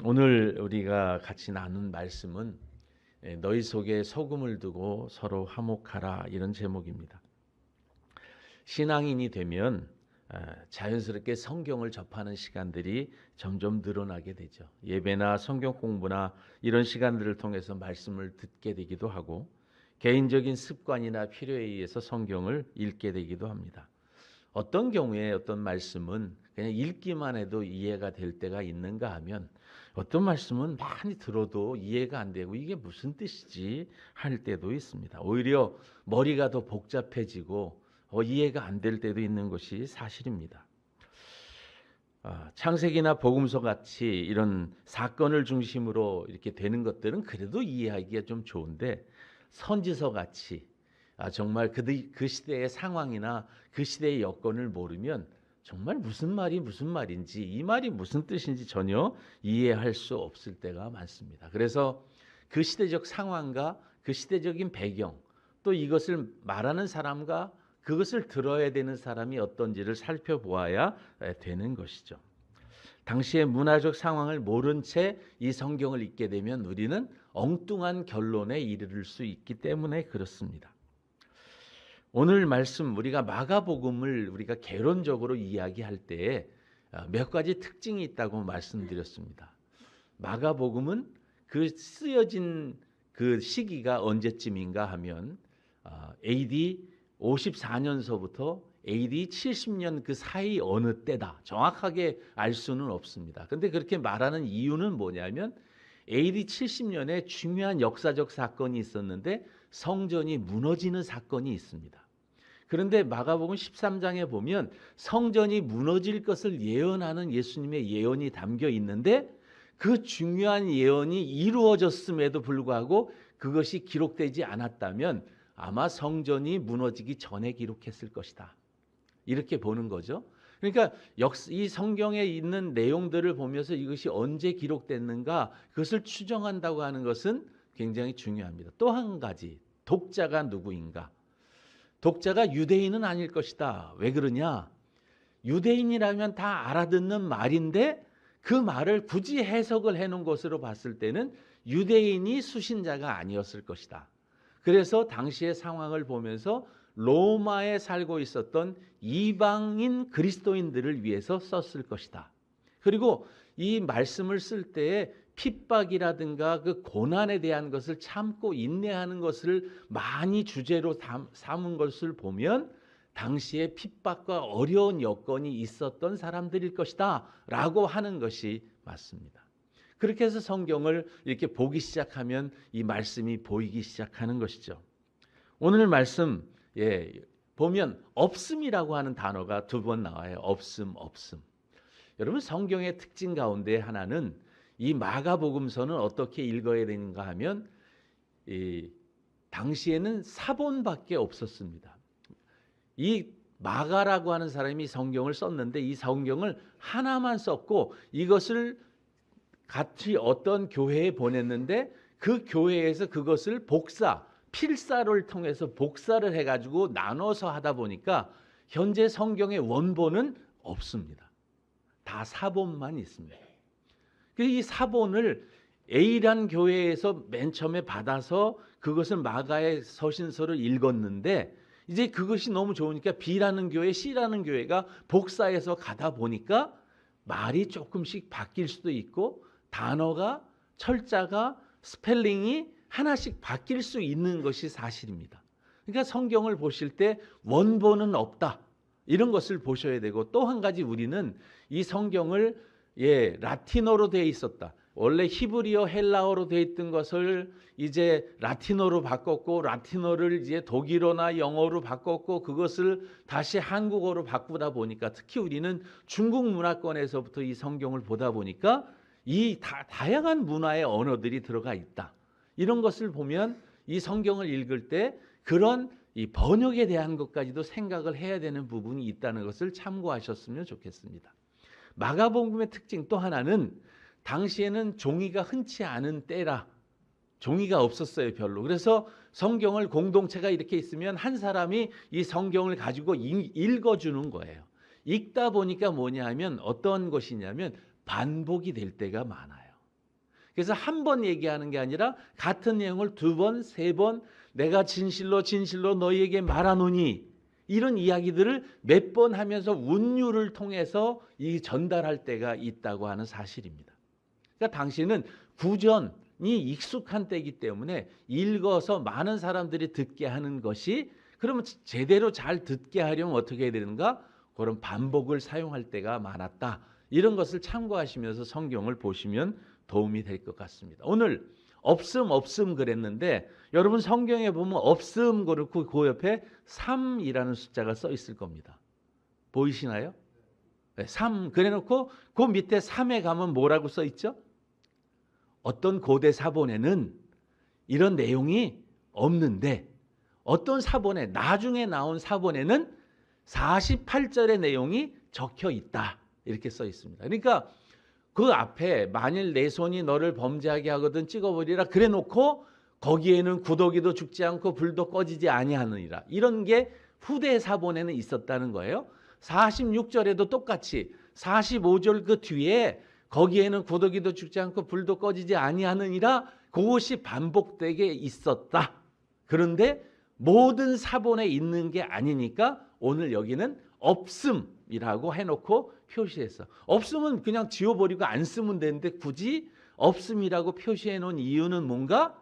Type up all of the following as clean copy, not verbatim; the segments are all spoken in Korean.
오늘 우리가 같이 나눈 말씀은 너희 속에 소금을 두고 서로 화목하라 이런 제목입니다. 신앙인이 되면 자연스럽게 성경을 접하는 시간들이 점점 늘어나게 되죠. 예배나 성경 공부나 이런 시간들을 통해서 말씀을 듣게 되기도 하고 개인적인 습관이나 필요에 의해서 성경을 읽게 되기도 합니다. 어떤 경우에 어떤 말씀은 그냥 읽기만 해도 이해가 될 때가 있는가 하면 어떤 말씀은 많이 들어도 이해가 안 되고 이게 무슨 뜻이지 할 때도 있습니다. 오히려 머리가 더 복잡해지고 이해가 안 될 때도 있는 것이 사실입니다. 창세기나 복음서 같이 이런 사건을 중심으로 이렇게 되는 것들은 그래도 이해하기가 좀 좋은데 선지서 같이 정말 그 시대의 상황이나 그 시대의 여건을 모르면 정말 무슨 말이 무슨 말인지 이 말이 무슨 뜻인지 전혀 이해할 수 없을 때가 많습니다. 그래서 그 시대적 상황과 그 시대적인 배경 또 이것을 말하는 사람과 그것을 들어야 되는 사람이 어떤지를 살펴보아야 되는 것이죠. 당시의 문화적 상황을 모른 채 이 성경을 읽게 되면 우리는 엉뚱한 결론에 이르를 수 있기 때문에 그렇습니다. 오늘 말씀 우리가 마가복음을 우리가 개론적으로 이야기할 때에 몇 가지 특징이 있다고 말씀드렸습니다. 마가복음은 그 쓰여진 그 시기가 언제쯤인가 하면 AD 54년서부터 AD 70년 그 사이 어느 때다. 정확하게 알 수는 없습니다. 그런데 그렇게 말하는 이유는 뭐냐면 AD 70년에 중요한 역사적 사건이 있었는데 성전이 무너지는 사건이 있습니다. 그런데 마가복음 13장에 보면 성전이 무너질 것을 예언하는 예수님의 예언이 담겨 있는데 그 중요한 예언이 이루어졌음에도 불구하고 그것이 기록되지 않았다면 아마 성전이 무너지기 전에 기록했을 것이다. 이렇게 보는 거죠. 그러니까 이 성경에 있는 내용들을 보면서 이것이 언제 기록됐는가 그것을 추정한다고 하는 것은 굉장히 중요합니다. 또 한 가지 독자가 누구인가? 독자가 유대인은 아닐 것이다. 왜 그러냐? 유대인이라면 다 알아듣는 말인데 그 말을 굳이 해석을 해놓은 것으로 봤을 때는 유대인이 수신자가 아니었을 것이다. 그래서 당시의 상황을 보면서 로마에 살고 있었던 이방인 그리스도인들을 위해서 썼을 것이다. 그리고 이 말씀을 쓸 때에 핍박이라든가 그 고난에 대한 것을 참고 인내하는 것을 많이 주제로 삼은 것을 보면 당시에 핍박과 어려운 여건이 있었던 사람들일 것이다 라고 하는 것이 맞습니다. 그렇게 해서 성경을 이렇게 보기 시작하면 이 말씀이 보이기 시작하는 것이죠. 오늘 말씀 보면 없음이라고 하는 단어가 2번 나와요. 없음. 여러분 성경의 특징 가운데 하나는 이 마가복음서는 어떻게 읽어야 되는가 하면 당시에는 사본밖에 없었습니다. 이 마가라고 하는 사람이 성경을 썼는데 이 성경을 하나만 썼고 이것을 같이 어떤 교회에 보냈는데 그 교회에서 그것을 필사를 통해서 복사를 해가지고 나눠서 하다 보니까 현재 성경의 원본은 없습니다. 다 사본만 있습니다. 이 사본을 A란 교회에서 맨 처음에 받아서 그것을 마가의 서신서를 읽었는데 이제 그것이 너무 좋으니까 B라는 교회, C라는 교회가 복사해서 가다 보니까 말이 조금씩 바뀔 수도 있고 단어가, 철자가, 스펠링이 하나씩 바뀔 수 있는 것이 사실입니다. 그러니까 성경을 보실 때 원본은 없다. 이런 것을 보셔야 되고 또 한 가지 우리는 이 성경을 라틴어로 되어 있었다. 원래 히브리어 헬라어로 되어 있던 것을 이제 라틴어로 바꿨고 라틴어를 이제 독일어나 영어로 바꿨고 그것을 다시 한국어로 바꾸다 보니까 특히 우리는 중국 문화권에서부터 이 성경을 보다 보니까 이 다양한 문화의 언어들이 들어가 있다. 이런 것을 보면 이 성경을 읽을 때 그런 이 번역에 대한 것까지도 생각을 해야 되는 부분이 있다는 것을 참고하셨으면 좋겠습니다. 마가복음의 특징 또 하나는 당시에는 종이가 흔치 않은 때라 종이가 없었어요 별로. 그래서 성경을 공동체가 이렇게 있으면 한 사람이 이 성경을 가지고 읽어주는 거예요. 읽다 보니까 뭐냐 하면 어떤 것이냐면 반복이 될 때가 많아요. 그래서 한 번 얘기하는 게 아니라 같은 내용을 두 번, 세 번 내가 진실로 진실로 너희에게 말하노니 이런 이야기들을 몇 번 하면서 운율을 통해서 이 전달할 때가 있다고 하는 사실입니다. 그러니까 당시는 구전이 익숙한 때이기 때문에 읽어서 많은 사람들이 듣게 하는 것이, 그러면 제대로 잘 듣게 하려면 어떻게 해야 되는가? 그런 반복을 사용할 때가 많았다. 이런 것을 참고하시면서 성경을 보시면 도움이 될 것 같습니다. 오늘 없음 그랬는데 여러분 성경에 보면 없음 그렇고 그 옆에 3이라는 숫자가 써 있을 겁니다. 보이시나요? 네, 3 그래놓고 그 밑에 3에 가면 뭐라고 써 있죠? 어떤 고대 사본에는 이런 내용이 없는데 어떤 사본에, 나중에 나온 사본에는 48절의 내용이 적혀 있다. 이렇게 써 있습니다. 그러니까 그 앞에 만일 내 손이 너를 범죄하게 하거든 찍어버리라 그래 놓고 거기에는 구더기도 죽지 않고 불도 꺼지지 아니하느니라, 이런 게 후대 사본에는 있었다는 거예요. 46절에도 똑같이 45절 그 뒤에 거기에는 구더기도 죽지 않고 불도 꺼지지 아니하느니라, 그것이 반복되게 있었다. 그런데 모든 사본에 있는 게 아니니까 오늘 여기는 없음이라고 해놓고 표시했어. 없음은 그냥 지워버리고 안 쓰면 되는데 굳이 없음이라고 표시해 놓은 이유는 뭔가?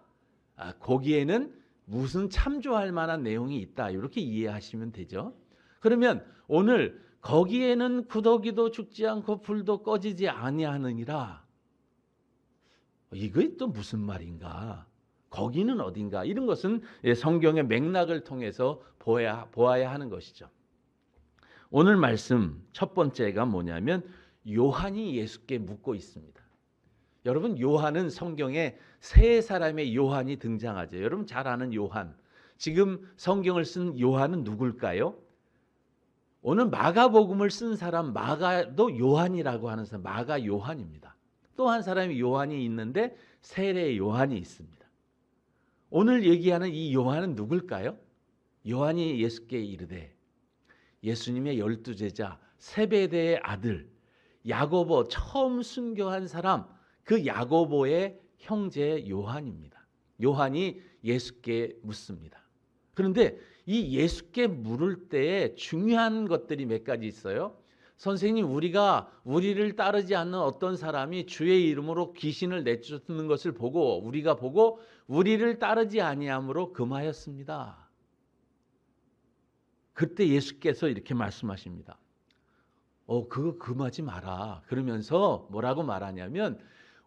거기에는 무슨 참조할 만한 내용이 있다. 이렇게 이해하시면 되죠. 그러면 오늘 거기에는 구더기도 죽지 않고 불도 꺼지지 아니하느니라, 이게 또 무슨 말인가? 거기는 어딘가? 이런 것은 성경의 맥락을 통해서 보아야 하는 것이죠. 오늘 말씀 첫 번째가 뭐냐면 요한이 예수께 묻고 있습니다. 여러분, 요한은 성경에 세 사람의 요한이 등장하죠. 여러분 잘 아는 요한. 지금 성경을 쓴 요한은 누굴까요? 오늘 마가복음을 쓴 사람, 마가도 요한이라고 하는 사람, 마가 요한입니다. 또 한 사람이 요한이 있는데 세례 요한이 있습니다. 오늘 얘기하는 이 요한은 누굴까요? 요한이 예수께 이르되, 예수님의 12제자 세베대의 아들 야고보, 처음 순교한 사람, 그 야고보의 형제 요한입니다. 요한이 예수께 묻습니다. 그런데 이 예수께 물을 때에 중요한 것들이 몇 가지 있어요. 선생님, 우리를 따르지 않는 어떤 사람이 주의 이름으로 귀신을 내쫓는 것을 보고 우리가 보고 우리를 따르지 아니함으로 금하였습니다. 그때 예수께서 이렇게 말씀하십니다. 그거 금하지 마라. 그러면서 뭐라고 말하냐면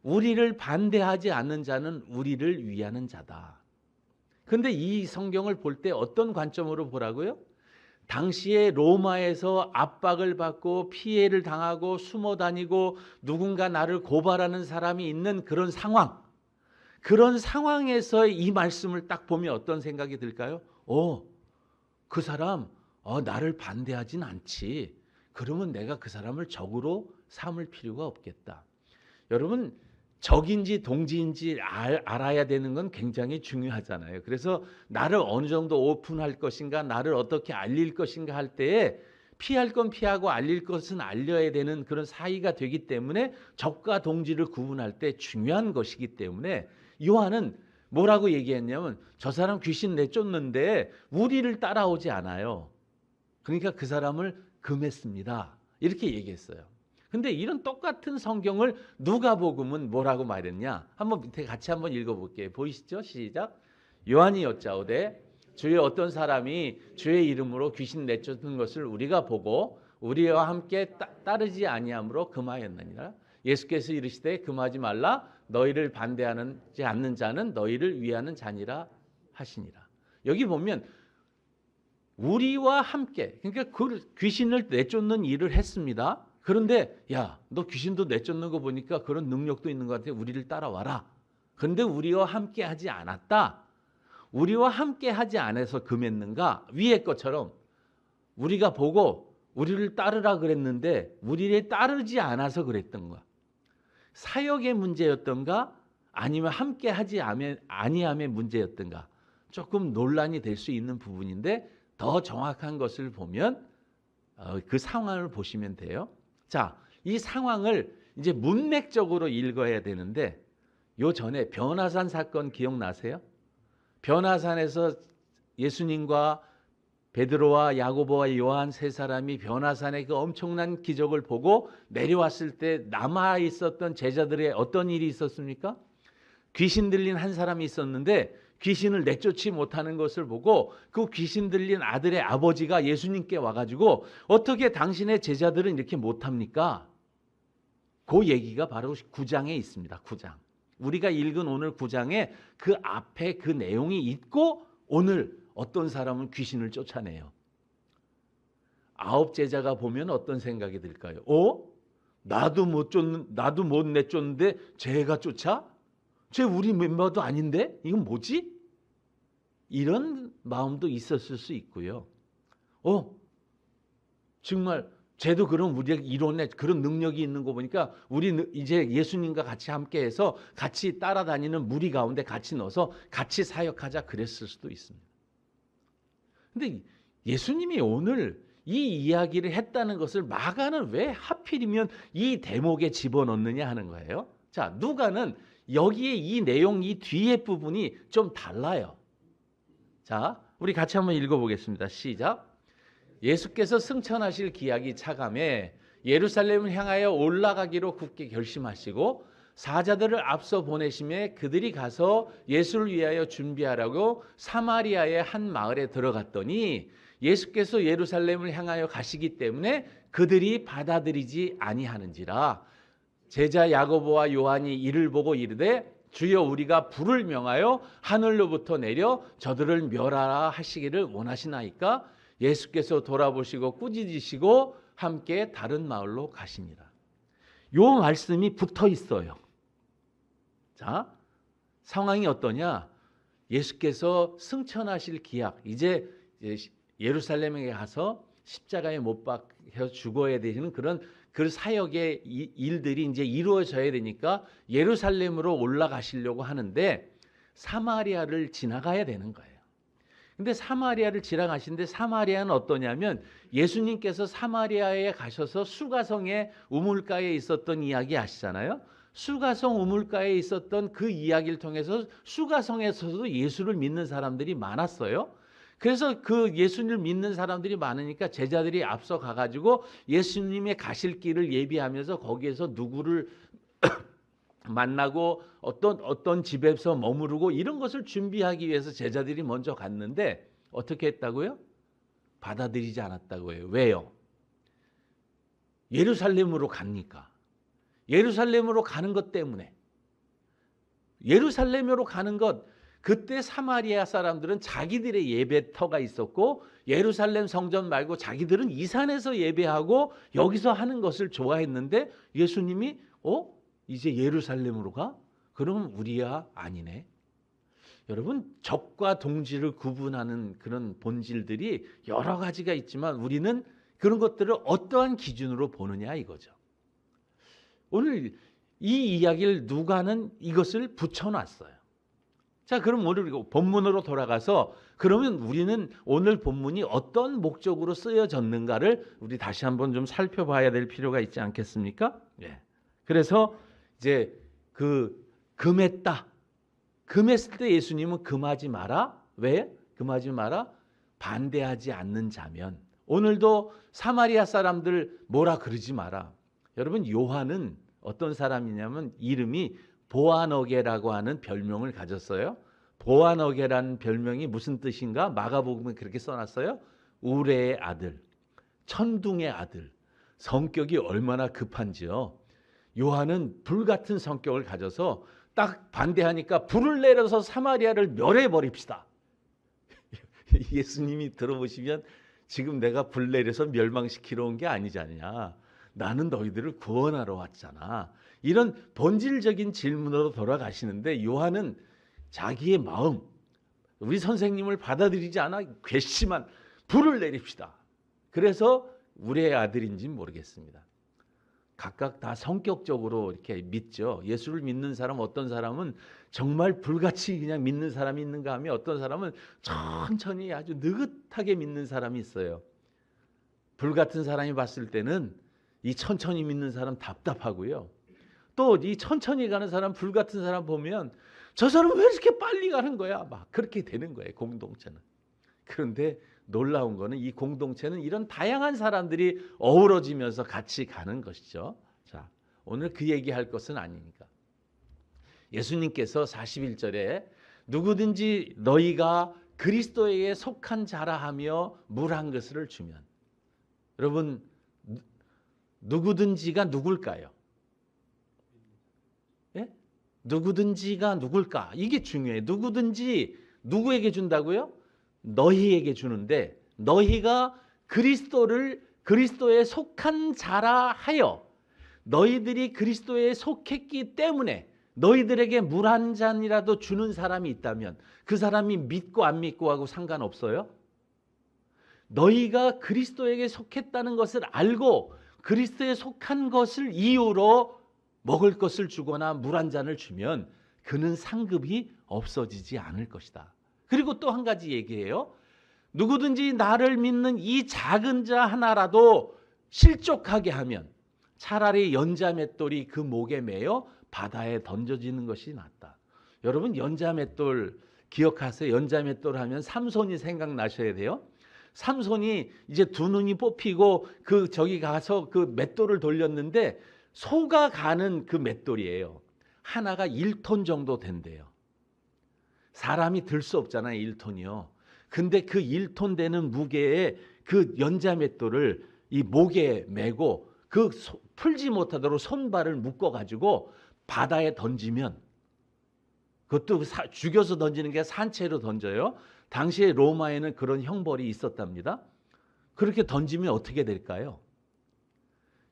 우리를 반대하지 않는 자는 우리를 위하는 자다. 그런데 이 성경을 볼 때 어떤 관점으로 보라고요? 당시에 로마에서 압박을 받고 피해를 당하고 숨어 다니고 누군가 나를 고발하는 사람이 있는 그런 상황, 그런 상황에서 이 말씀을 딱 보면 어떤 생각이 들까요? 그 사람 나를 반대하진 않지. 그러면 내가 그 사람을 적으로 삼을 필요가 없겠다. 여러분, 적인지 동지인지 알아야 되는 건 굉장히 중요하잖아요. 그래서 나를 어느 정도 오픈할 것인가, 나를 어떻게 알릴 것인가 할 때에 피할 건 피하고 알릴 것은 알려야 되는 그런 사이가 되기 때문에 적과 동지를 구분할 때 중요한 것이기 때문에 요한은 뭐라고 얘기했냐면 저 사람 귀신 내쫓는데 우리를 따라오지 않아요. 그러니까 그 사람을 금했습니다. 이렇게 얘기했어요. 근데 이런 똑같은 성경을 누가복음은 뭐라고 말했냐? 한번 밑에 같이 한번 읽어볼게요. 보이시죠? 시작. 요한이 여짜오되 주의 어떤 사람이 주의 이름으로 귀신 내쫓는 것을 우리가 보고 우리와 함께 따르지 아니함으로 금하였느니라. 예수께서 이르시되 금하지 말라. 너희를 반대하지 않는 자는 너희를 위하는 자니라 하시니라. 여기 보면 우리와 함께, 그러니까 그 귀신을 내쫓는 일을 했습니다. 그런데 너 귀신도 내쫓는 거 보니까 그런 능력도 있는 것 같아. 우리를 따라와라. 그런데 우리와 함께 하지 않았다. 우리와 함께 하지 않아서 금했는가? 위의 것처럼 우리가 보고 우리를 따르라 그랬는데 우리를 따르지 않아서 그랬던 거야. 사역의 문제였던가? 아니면 함께 하지 아니함의 문제였던가? 조금 논란이 될 수 있는 부분인데 더 정확한 것을 보면 그 상황을 보시면 돼요. 자, 이 상황을 이제 문맥적으로 읽어야 되는데 요 전에 변화산 사건 기억나세요? 변화산에서 예수님과 베드로와 야고보와 요한 세 사람이 변화산의 그 엄청난 기적을 보고 내려왔을 때 남아 있었던 제자들의 어떤 일이 있었습니까? 귀신 들린 한 사람이 있었는데 귀신을 내쫓지 못하는 것을 보고 그 귀신 들린 아들의 아버지가 예수님께 와가지고 어떻게 당신의 제자들은 이렇게 못합니까? 그 얘기가 바로 9장에 있습니다. 9장. 우리가 읽은 오늘 9장에 그 앞에 그 내용이 있고 오늘 어떤 사람은 귀신을 쫓아내요. 9 제자가 보면 어떤 생각이 들까요? 나도 못 내쫓는데 쟤가 쫓아? 쟤 우리 멤버도 아닌데? 이건 뭐지? 이런 마음도 있었을 수 있고요. 정말 쟤도 그럼 우리가 이론에 그런 능력이 있는 거 보니까 우리 이제 예수님과 같이 함께해서 같이 따라다니는 무리 가운데 같이 넣어서 같이 사역하자 그랬을 수도 있습니다. 근데 예수님이 오늘 이 이야기를 했다는 것을 마가는 왜 하필이면 이 대목에 집어넣느냐 하는 거예요. 자, 누가는 여기에 이 내용 이 뒤에 부분이 좀 달라요. 자, 우리 같이 한번 읽어보겠습니다. 시작. 예수께서 승천하실 기약이 차감해 예루살렘을 향하여 올라가기로 굳게 결심하시고 사자들을 앞서 보내심에 그들이 가서 예수를 위하여 준비하라고 사마리아의 한 마을에 들어갔더니 예수께서 예루살렘을 향하여 가시기 때문에 그들이 받아들이지 아니하는지라. 제자 야고보와 요한이 이를 보고 이르되 주여 우리가 불을 명하여 하늘로부터 내려 저들을 멸하라 하시기를 원하시나이까? 예수께서 돌아보시고 꾸짖으시고 함께 다른 마을로 가시니라. 요 말씀이 붙어 있어요. 자, 상황이 어떠냐? 예수께서 승천하실 기약, 이제 예루살렘에 가서 십자가에 못 박혀 죽어야 되는 그런 그 사역의 일들이 이제 이루어져야 되니까 예루살렘으로 올라가시려고 하는데 사마리아를 지나가야 되는 거예요. 근데 사마리아를 지나가시는데 사마리아는 어떠냐면 예수님께서 사마리아에 가셔서 수가성의 우물가에 있었던 이야기 아시잖아요. 수가성 우물가에 있었던 그 이야기를 통해서 수가성에서도 예수를 믿는 사람들이 많았어요. 그래서 그 예수님을 믿는 사람들이 많으니까 제자들이 앞서 가가지고 예수님의 가실 길을 예비하면서 거기에서 누구를 만나고 어떤 집에서 머무르고 이런 것을 준비하기 위해서 제자들이 먼저 갔는데 어떻게 했다고요? 받아들이지 않았다고 해요. 왜요? 예루살렘으로 가니까. 예루살렘으로 가는 것 때문에. 예루살렘으로 가는 것, 그때 사마리아 사람들은 자기들의 예배터가 있었고 예루살렘 성전 말고 자기들은 이 산에서 예배하고 여기서 하는 것을 좋아했는데 예수님이 이제 예루살렘으로 가? 그러면 우리야 아니네. 여러분, 적과 동지를 구분하는 그런 본질들이 여러 가지가 있지만 우리는 그런 것들을 어떠한 기준으로 보느냐 이거죠. 오늘 이 이야기를 누가는 이것을 붙여놨어요. 자, 그럼 오늘 본문으로 돌아가서 그러면 우리는 오늘 본문이 어떤 목적으로 쓰여졌는가를 우리 다시 한번 좀 살펴봐야 될 필요가 있지 않겠습니까? 예. 그래서 이제 금했다. 금했을 때 예수님은 금하지 마라. 왜? 금하지 마라. 반대하지 않는 자면. 오늘도 사마리아 사람들 뭐라 그러지 마라. 여러분, 요한은 어떤 사람이냐면 이름이 보아너게라고 하는 별명을 가졌어요. 보아너게라는 별명이 무슨 뜻인가? 마가복음에 그렇게 써놨어요. 우레의 아들, 천둥의 아들. 성격이 얼마나 급한지요. 요한은 불같은 성격을 가져서 딱 반대하니까 불을 내려서 사마리아를 멸해버립시다. 예수님이 들어보시면 지금 내가 불 내려서 멸망시키러 온 게 아니잖냐. 나는 너희들을 구원하러 왔잖아. 이런 본질적인 질문으로 돌아가시는데 요한은 자기의 마음, 우리 선생님을 받아들이지 않아 괘씸한 불을 내립시다. 그래서 우리의 아들인지는 모르겠습니다. 각각 다 성격적으로 이렇게 믿죠. 예수를 믿는 사람, 어떤 사람은 정말 불같이 그냥 믿는 사람이 있는가 하면 어떤 사람은 천천히 아주 느긋하게 믿는 사람이 있어요. 불 같은 사람이 봤을 때는 이 천천히 믿는 사람 답답하고요. 또 이 천천히 가는 사람, 불 같은 사람 보면 저 사람 왜 이렇게 빨리 가는 거야? 막 그렇게 되는 거예요, 공동체는. 그런데 놀라운 거는 이 공동체는 이런 다양한 사람들이 어우러지면서 같이 가는 것이죠. 자, 오늘 그 얘기할 것은 아니니까. 예수님께서 41절에 누구든지 너희가 그리스도에게 속한 자라 하며 물 한 그릇을 주면, 여러분 누구든지가 누굴까요? 예? 누구든지가 누굴까? 이게 중요해요. 누구든지 누구에게 준다고요? 너희에게 주는데, 너희가 그리스도에 속한 자라 하여, 너희들이 그리스도에 속했기 때문에 너희들에게 물 한 잔이라도 주는 사람이 있다면 그 사람이 믿고 안 믿고 하고 상관없어요. 너희가 그리스도에게 속했다는 것을 알고 그리스도에 속한 것을 이유로 먹을 것을 주거나 물 한 잔을 주면 그는 상급이 없어지지 않을 것이다. 그리고 또 한 가지 얘기해요. 누구든지 나를 믿는 이 작은 자 하나라도 실족하게 하면 차라리 연자맷돌이 그 목에 매여 바다에 던져지는 것이 낫다. 여러분 연자맷돌 기억하세요? 연자맷돌 하면 삼손이 생각나셔야 돼요. 삼손이 이제 두 눈이 뽑히고 저기 가서 그 맷돌을 돌렸는데 소가 가는 그 맷돌이에요. 하나가 1톤 정도 된대요. 사람이 들 수 없잖아요, 1톤이요. 근데 그 1톤 되는 무게의 그 연자맷돌을 이 목에 메고 풀지 못하도록 손발을 묶어가지고 바다에 던지면, 그것도 죽여서 던지는 게 산채로 던져요. 당시에 로마에는 그런 형벌이 있었답니다. 그렇게 던지면 어떻게 될까요?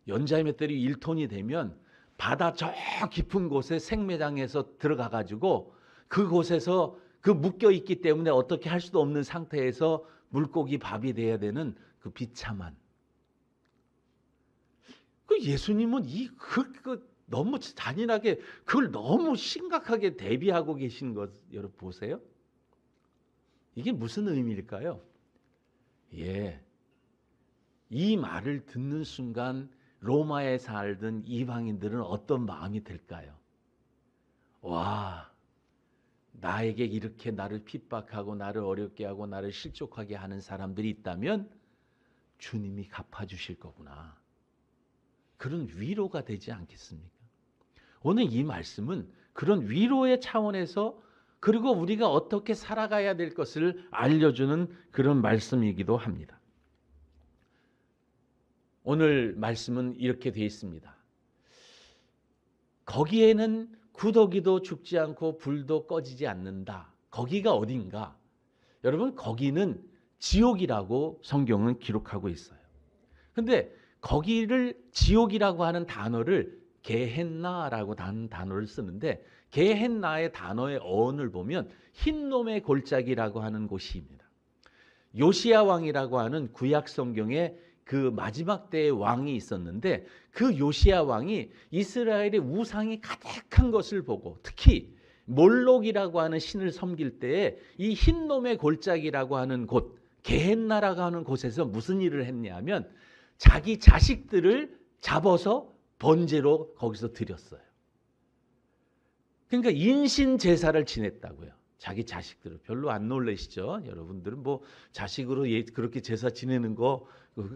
연자맷돌이 1톤이 되면 바다 저 깊은 곳에 생매장에서 들어가가지고 그곳에서 그 묶여있기 때문에 어떻게 할 수도 없는 상태에서 물고기 밥이 돼야 되는 그 비참한. 그 예수님은 너무 잔인하게 그걸 너무 심각하게 대비하고 계신 것 여러분 보세요. 이게 무슨 의미일까요? 예, 이 말을 듣는 순간 로마에 살던 이방인들은 어떤 마음이 들까요? 와, 나에게 이렇게 나를 핍박하고 나를 어렵게 하고 나를 실족하게 하는 사람들이 있다면 주님이 갚아주실 거구나. 그런 위로가 되지 않겠습니까? 오늘 이 말씀은 그런 위로의 차원에서, 그리고 우리가 어떻게 살아가야 될 것을 알려주는 그런 말씀이기도 합니다. 오늘 말씀은 이렇게 되어 있습니다. 거기에는 구더기도 죽지 않고 불도 꺼지지 않는다. 거기가 어딘가? 여러분, 거기는 지옥이라고 성경은 기록하고 있어요. 근데 거기를 지옥이라고 하는 단어를 게헨나라고 하는 단어를 쓰는데, 게헨나의 단어의 어원을 보면 흰놈의 골짜기라고 하는 곳입니다. 요시야 왕이라고 하는 구약 성경에 그 마지막 때의 왕이 있었는데, 그 요시야 왕이 이스라엘의 우상이 가득한 것을 보고, 특히 몰록이라고 하는 신을 섬길 때에 이 흰놈의 골짜기라고 하는 곳, 게헨나라고 하는 곳에서 무슨 일을 했냐면 자기 자식들을 잡아서 번제로 거기서 드렸어요. 그러니까 인신 제사를 지냈다고요. 자기 자식들을. 별로 안 놀라시죠? 여러분들은 뭐 자식으로 그렇게 제사 지내는 거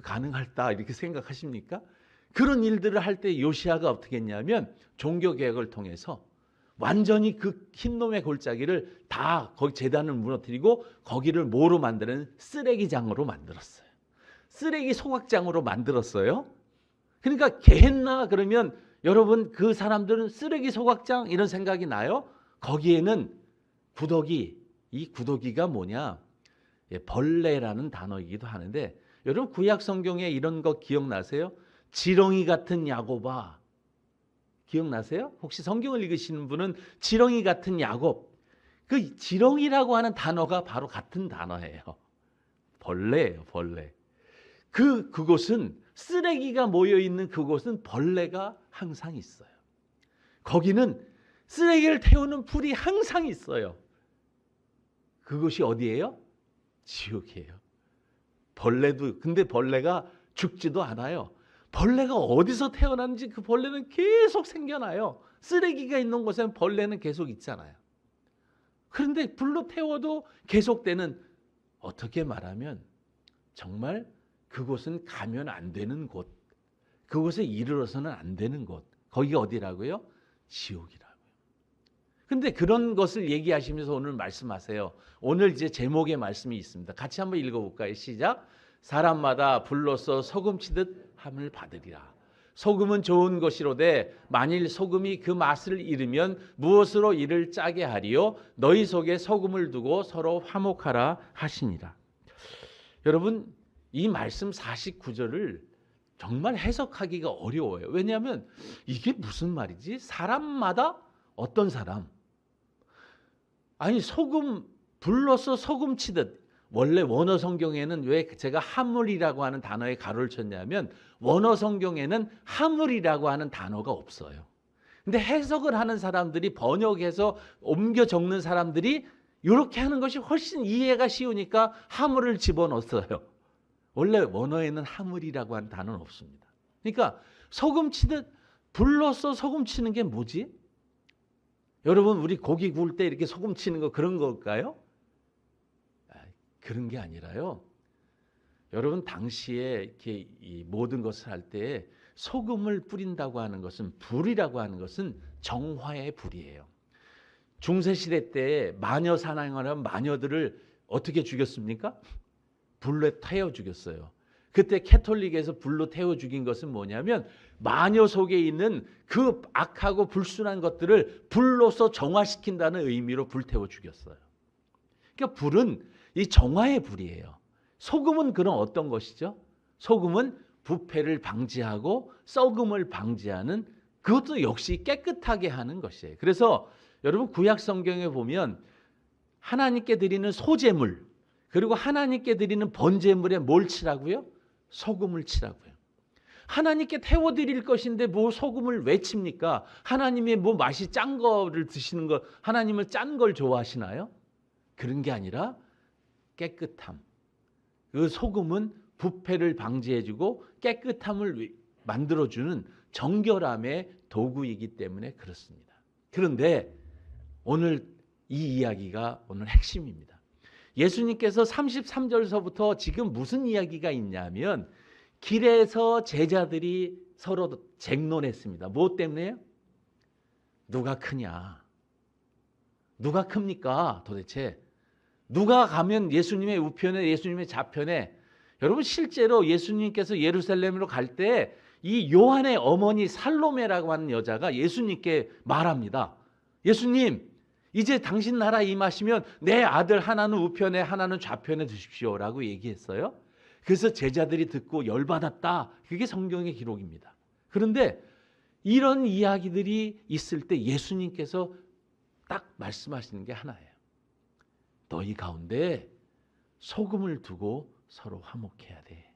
가능할까 이렇게 생각하십니까? 그런 일들을 할 때 요시야가 어떻게 했냐면 종교개혁을 통해서 완전히 그 흰놈의 골짜기를 다 거기 제단을 무너뜨리고 거기를 뭐로 만드는 쓰레기장으로 만들었어요. 쓰레기 소각장으로 만들었어요. 그러니까 게헨나 그러면 여러분 그 사람들은 쓰레기 소각장 이런 생각이 나요? 거기에는 구더기, 이 구더기가 뭐냐? 벌레라는 단어이기도 하는데, 여러분 구약 성경에 이런 거 기억나세요? 지렁이 같은 야곱아. 기억나세요? 혹시 성경을 읽으시는 분은 지렁이 같은 야곱. 그 지렁이라고 하는 단어가 바로 같은 단어예요. 벌레예요, 벌레. 그곳은 쓰레기가 모여 있는 그곳은 벌레가 항상 있어요. 거기는 쓰레기를 태우는 불이 항상 있어요. 그것이 어디예요? 지옥이에요. 근데 벌레가 죽지도 않아요. 벌레가 어디서 태어나는지 그 벌레는 계속 생겨나요. 쓰레기가 있는 곳에는 벌레는 계속 있잖아요. 그런데 불로 태워도 계속되는, 어떻게 말하면 정말 그곳은 가면 안 되는 곳, 그곳에 이르러서는 안 되는 곳, 거기가 어디라고요? 지옥이라고요. 근데 그런 것을 얘기하시면서 오늘 말씀하세요. 오늘 이제 제목의 말씀이 있습니다. 같이 한번 읽어볼까요? 시작. 사람마다 불로써 소금치듯 함을 받으리라. 소금은 좋은 것이로되 만일 소금이 그 맛을 잃으면 무엇으로 이를 짜게 하리요? 너희 속에 소금을 두고 서로 화목하라 하시니라. 여러분, 이 말씀 49절을 정말 해석하기가 어려워요. 왜냐하면 이게 무슨 말이지? 사람마다 어떤 사람? 아니, 소금, 불로써 소금 치듯. 원래 원어 성경에는 왜 제가 하물이라고 하는 단어에 가로를 쳤냐면 원어 성경에는 하물이라고 하는 단어가 없어요. 근데 해석을 하는 사람들이, 번역해서 옮겨 적는 사람들이 이렇게 하는 것이 훨씬 이해가 쉬우니까 하물을 집어넣었어요. 원래 원어에는 하물이라고 하는 단어는 없습니다. 그러니까 소금 치듯, 불로써 소금 치는 게 뭐지? 여러분, 우리 고기 구울 때 이렇게 소금 치는 거 그런 걸까요? 그런 게 아니라요. 여러분, 당시에 이렇게 이 모든 것을 할 때 소금을 뿌린다고 하는 것은, 불이라고 하는 것은 정화의 불이에요. 중세시대 때 마녀 사냥을 한 마녀들을 어떻게 죽였습니까? 불로 태워 죽였어요. 그때 캐톨릭에서 불로 태워 죽인 것은 뭐냐면 마녀 속에 있는 그 악하고 불순한 것들을 불로서 정화시킨다는 의미로 불태워 죽였어요. 그러니까 불은 이 정화의 불이에요. 소금은 그런 어떤 것이죠? 소금은 부패를 방지하고 썩음을 방지하는, 그것도 역시 깨끗하게 하는 것이에요. 그래서 여러분, 구약 성경에 보면 하나님께 드리는 소제물, 그리고 하나님께 드리는 번제물에 뭘 치라고요? 소금을 치라고요. 하나님께 태워드릴 것인데 뭐 소금을 왜 칩니까? 하나님이 뭐 맛이 짠 거를 드시는 거, 하나님은 짠 걸 좋아하시나요? 그런 게 아니라 깨끗함. 그 소금은 부패를 방지해주고 깨끗함을 만들어주는 정결함의 도구이기 때문에 그렇습니다. 그런데 오늘 이 이야기가 오늘 핵심입니다. 예수님께서 33절서부터 지금 무슨 이야기가 있냐면 길에서 제자들이 서로 쟁론했습니다. 무엇 때문에요? 누가 크냐? 누가 큽니까? 도대체 누가 가면 예수님의 우편에, 예수님의 좌편에. 여러분, 실제로 예수님께서 예루살렘으로 갈 때 이 요한의 어머니 살로메라고 하는 여자가 예수님께 말합니다. 예수님, 이제 당신 나라 임하시면 내 아들 하나는 우편에 하나는 좌편에 두십시오라고 얘기했어요. 그래서 제자들이 듣고 열받았다. 그게 성경의 기록입니다. 그런데 이런 이야기들이 있을 때 예수님께서 딱 말씀하시는 게 하나예요. 너희 가운데 소금을 두고 서로 화목해야 돼.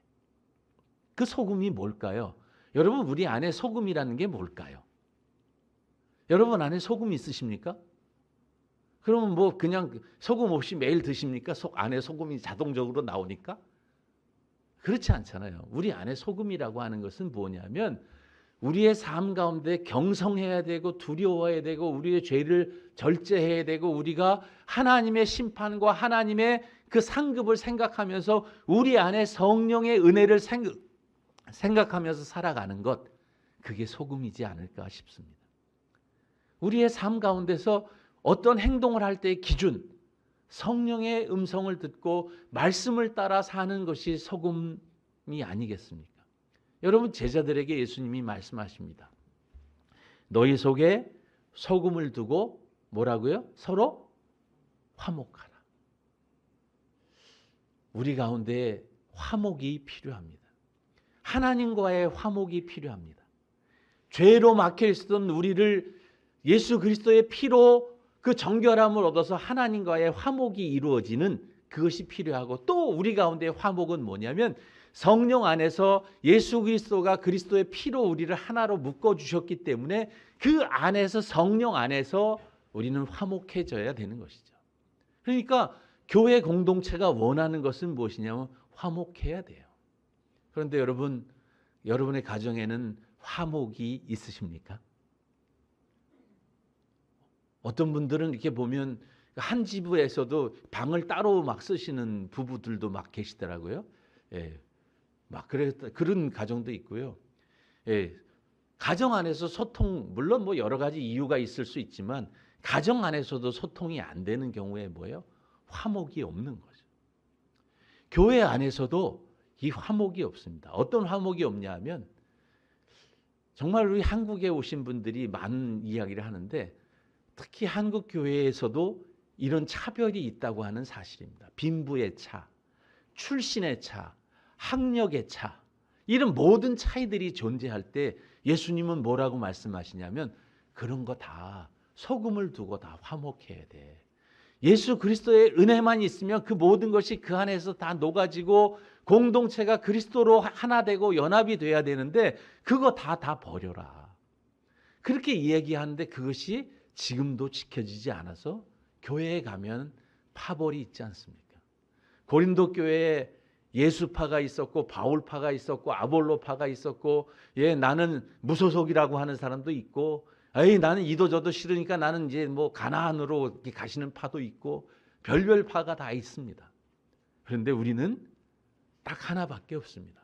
그 소금이 뭘까요? 여러분, 우리 안에 소금이라는 게 뭘까요? 여러분 안에 소금 있으십니까? 그러면 뭐 그냥 소금 없이 매일 드십니까? 안에 소금이 자동적으로 나오니까? 그렇지 않잖아요. 우리 안에 소금이라고 하는 것은 뭐냐면 우리의 삶 가운데 경성해야 되고 두려워해야 되고 우리의 죄를 절제해야 되고 우리가 하나님의 심판과 하나님의 그 상급을 생각하면서 우리 안에 성령의 은혜를 생각하면서 살아가는 것, 그게 소금이지 않을까 싶습니다. 우리의 삶 가운데서 어떤 행동을 할 때의 기준, 성령의 음성을 듣고 말씀을 따라 사는 것이 소금이 아니겠습니까? 여러분, 제자들에게 예수님이 말씀하십니다. 너희 속에 소금을 두고 뭐라고요? 서로 화목하라. 우리 가운데 화목이 필요합니다. 하나님과의 화목이 필요합니다. 죄로 막혀 있었던 우리를 예수 그리스도의 피로 그 정결함을 얻어서 하나님과의 화목이 이루어지는 그것이 필요하고, 또 우리 가운데 화목은 뭐냐면 성령 안에서 예수 그리스도가 그리스도의 피로 우리를 하나로 묶어주셨기 때문에 그 안에서, 성령 안에서 우리는 화목해져야 되는 것이죠. 그러니까 교회 공동체가 원하는 것은 무엇이냐면 화목해야 돼요. 그런데 여러분, 여러분의 가정에는 화목이 있으십니까? 어떤 분들은 이렇게 보면 한 집에서도 방을 따로 막 쓰시는 부부들도 막 계시더라고요. 예, 막 그런 가정도 있고요. 예, 가정 안에서 소통, 물론 뭐 여러 가지 이유가 있을 수 있지만 가정 안에서도 소통이 안 되는 경우에 뭐예요? 화목이 없는 거죠. 교회 안에서도 이 화목이 없습니다. 어떤 화목이 없냐 하면 정말 우리 한국에 오신 분들이 많은 이야기를 하는데 특히 한국 교회에서도 이런 차별이 있다고 하는 사실입니다. 빈부의 차, 출신의 차, 학력의 차, 이런 모든 차이들이 존재할 때 예수님은 뭐라고 말씀하시냐면 그런 거 다 소금을 두고 다 화목해야 돼. 예수 그리스도의 은혜만 있으면 그 모든 것이 그 안에서 다 녹아지고 공동체가 그리스도로 하나 되고 연합이 돼야 되는데 그거 다 버려라. 그렇게 이야기하는데 그것이 지금도 지켜지지 않아서 교회에 가면 파벌이 있지 않습니까? 고린도 교회에 예수파가 있었고 바울파가 있었고 아볼로파가 있었고, 예, 나는 무소속이라고 하는 사람도 있고, 에이 나는 이도저도 싫으니까 나는 이제 뭐 가나안으로 가시는 파도 있고 별별 파가 다 있습니다. 그런데 우리는 딱 하나밖에 없습니다.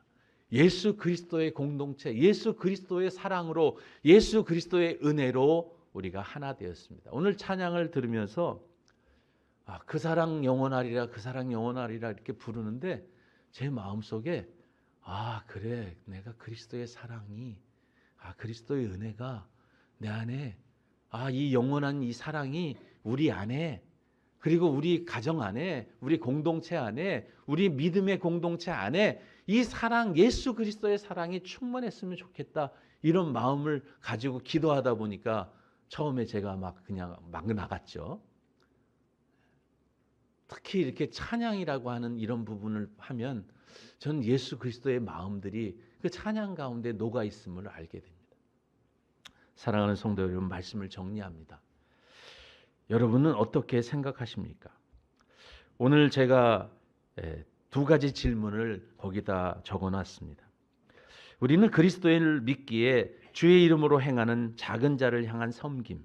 예수 그리스도의 공동체, 예수 그리스도의 사랑으로, 예수 그리스도의 은혜로 우리가 하나 되었습니다. 오늘 찬양을 들으면서 그 사랑 영원하리라, 그 사랑 영원하리라 이렇게 부르는데 제 마음속에 그래, 내가 그리스도의 사랑이, 그리스도의 은혜가 내 안에, 이 영원한 이 사랑이 우리 안에, 그리고 우리 가정 안에, 우리 공동체 안에, 우리 믿음의 공동체 안에 이 사랑, 예수 그리스도의 사랑이 충만했으면 좋겠다, 이런 마음을 가지고 기도하다 보니까 처음에 제가 그냥 나갔죠. 특히 이렇게 찬양이라고 하는 이런 부분을 하면 전 예수 그리스도의 마음들이 그 찬양 가운데 녹아 있음을 알게 됩니다. 사랑하는 성도 여러분, 말씀을 정리합니다. 여러분은 어떻게 생각하십니까? 오늘 제가 두 가지 질문을 거기다 적어놨습니다. 우리는 그리스도를 믿기에 주의 이름으로 행하는 작은 자를 향한 섬김,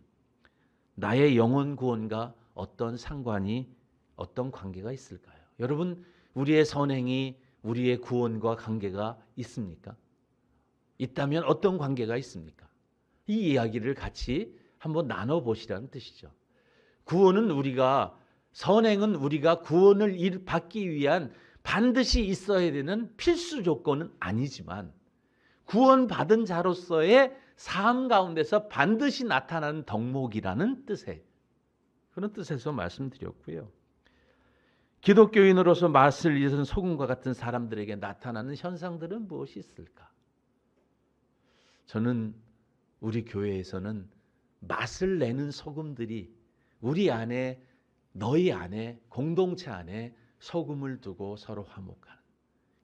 나의 영혼 구원과 어떤 상관이, 어떤 관계가 있을까요? 여러분, 우리의 선행이 우리의 구원과 관계가 있습니까? 있다면 어떤 관계가 있습니까? 이 이야기를 같이 한번 나눠보시라는 뜻이죠. 구원은 선행은 우리가 구원을 받기 위한 반드시 있어야 되는 필수 조건은 아니지만 구원받은 자로서의 삶 가운데서 반드시 나타나는 덕목이라는 뜻에, 그런 뜻에서 말씀드렸고요. 기독교인으로서 맛을 잃은 소금과 같은 사람들에게 나타나는 현상들은 무엇이 있을까? 저는 우리 교회에서는 맛을 내는 소금들이 우리 안에, 너희 안에, 공동체 안에 소금을 두고 서로 화목하는,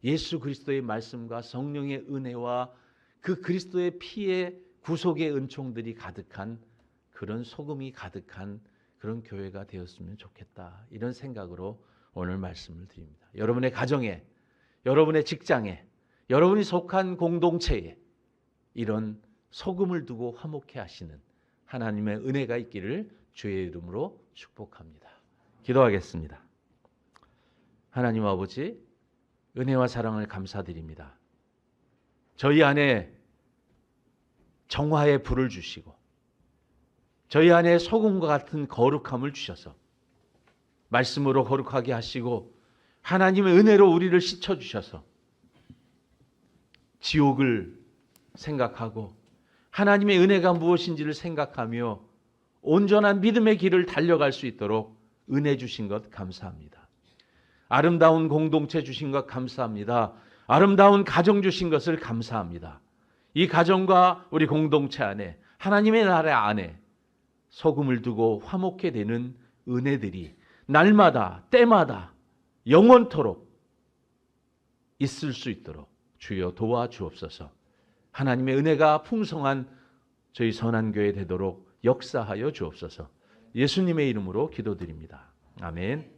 예수 그리스도의 말씀과 성령의 은혜와 그 그리스도의 피의 구속의 은총들이 가득한, 그런 소금이 가득한 그런 교회가 되었으면 좋겠다, 이런 생각으로 오늘 말씀을 드립니다. 여러분의 가정에, 여러분의 직장에, 여러분이 속한 공동체에 이런 소금을 두고 화목해 하시는 하나님의 은혜가 있기를 주의 이름으로 축복합니다. 기도하겠습니다. 하나님 아버지, 은혜와 사랑을 감사드립니다. 저희 안에 정화의 불을 주시고 저희 안에 소금과 같은 거룩함을 주셔서 말씀으로 거룩하게 하시고 하나님의 은혜로 우리를 씻어주셔서 지옥을 생각하고 하나님의 은혜가 무엇인지를 생각하며 온전한 믿음의 길을 달려갈 수 있도록 은혜 주신 것 감사합니다. 아름다운 공동체 주신 것 감사합니다. 아름다운 가정 주신 것을 감사합니다. 이 가정과 우리 공동체 안에, 하나님의 나라 안에 소금을 두고 화목해 되는 은혜들이 날마다 때마다 영원토록 있을 수 있도록 주여 도와주옵소서. 하나님의 은혜가 풍성한 저희 선한교회 되도록 역사하여 주옵소서. 예수님의 이름으로 기도드립니다. 아멘.